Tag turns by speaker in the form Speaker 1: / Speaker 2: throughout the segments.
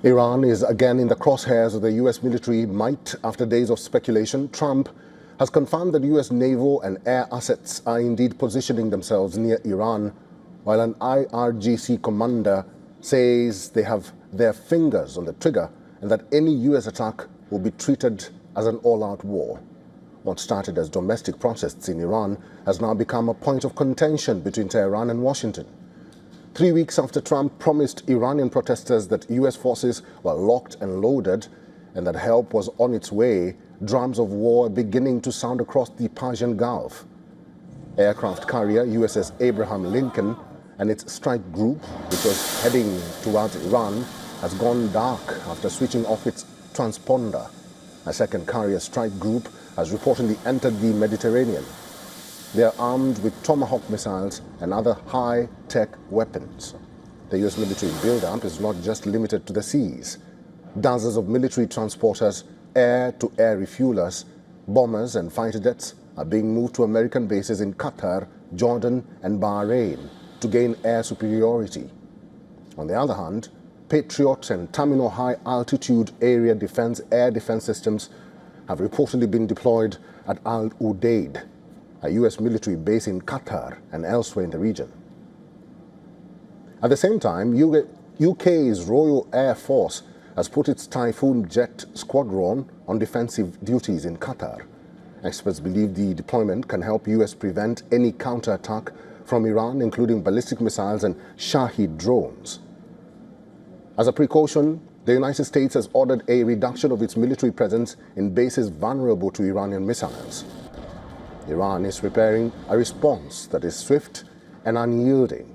Speaker 1: Iran is again in the crosshairs of the U.S. military might. After days of speculation, Trump has confirmed that U.S. naval and air assets are indeed positioning themselves near Iran, while an IRGC commander says they have their fingers on the trigger and that any U.S. attack will be treated as an all-out war. What started as domestic protests in Iran has now become a point of contention between Tehran and Washington. 3 weeks after Trump promised Iranian protesters that U.S. forces were locked and loaded and that help was on its way, drums of war are beginning to sound across the Persian Gulf. Aircraft carrier USS Abraham Lincoln and its strike group, which was heading towards Iran, has gone dark after switching off its transponder. A second carrier strike group has reportedly entered the Mediterranean. They are armed with Tomahawk missiles and other high-tech weapons. The U.S. military buildup is not just limited to the seas. Dozens of military transporters, air-to-air refuelers, bombers and fighter jets are being moved to American bases in Qatar, Jordan and Bahrain to gain air superiority. On the other hand, Patriots and Terminal high-altitude area defense air defense systems have reportedly been deployed at Al Udeid, a U.S. military base in Qatar and elsewhere in the region. At the same time, UK's Royal Air Force has put its Typhoon jet squadron on defensive duties in Qatar. Experts believe the deployment can help U.S. prevent any counterattack from Iran, including ballistic missiles and Shahid drones. As a precaution, the United States has ordered a reduction of its military presence in bases vulnerable to Iranian missiles. Iran is preparing a response that is swift and unyielding.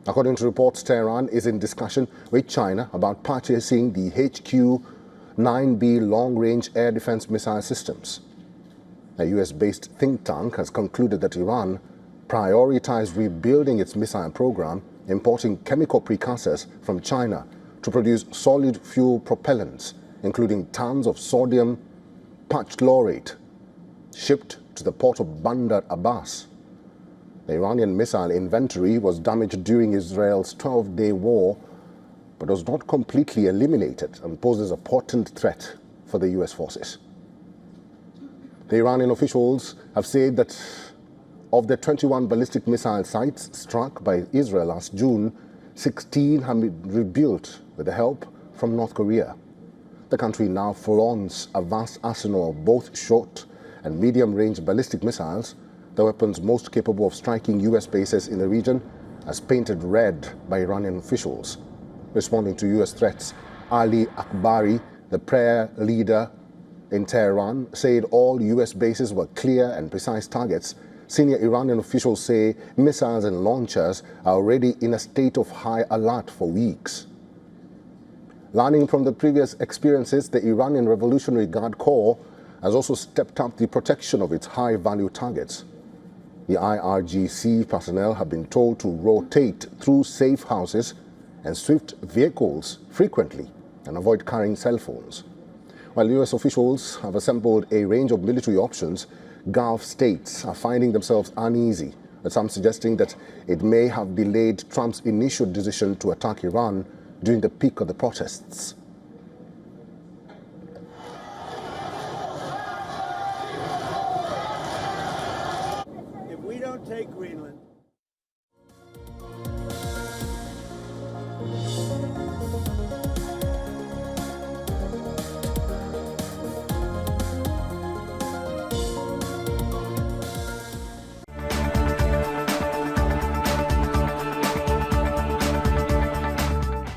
Speaker 1: According to reports, Tehran is in discussion with China about purchasing the HQ-9B long-range air defense missile systems. A US-based think tank has concluded that Iran prioritized rebuilding its missile program, importing chemical precursors from China to produce solid fuel propellants, including tons of sodium perchlorate, shipped to the port of Bandar Abbas. The Iranian missile inventory was damaged during Israel's 12-day war, but was not completely eliminated and poses a potent threat for the U.S. forces. The Iranian officials have said that of the 21 ballistic missile sites struck by Israel last June, 16 have been rebuilt with the help from North Korea. The country now flaunts a vast arsenal of both short and medium-range ballistic missiles, the weapons most capable of striking U.S. bases in the region, as painted red by Iranian officials. Responding to U.S. threats, Ali Akbari, the prayer leader in Tehran, said all U.S. bases were clear and precise targets. Senior Iranian officials say missiles and launchers are already in a state of high alert for weeks. Learning from the previous experiences, the Iranian Revolutionary Guard Corps has also stepped up the protection of its high-value targets. The IRGC personnel have been told to rotate through safe houses and swift vehicles frequently and avoid carrying cell phones. While U.S. officials have assembled a range of military options, Gulf states are finding themselves uneasy, with some suggesting that it may have delayed Trump's initial decision to attack Iran during the peak of the protests.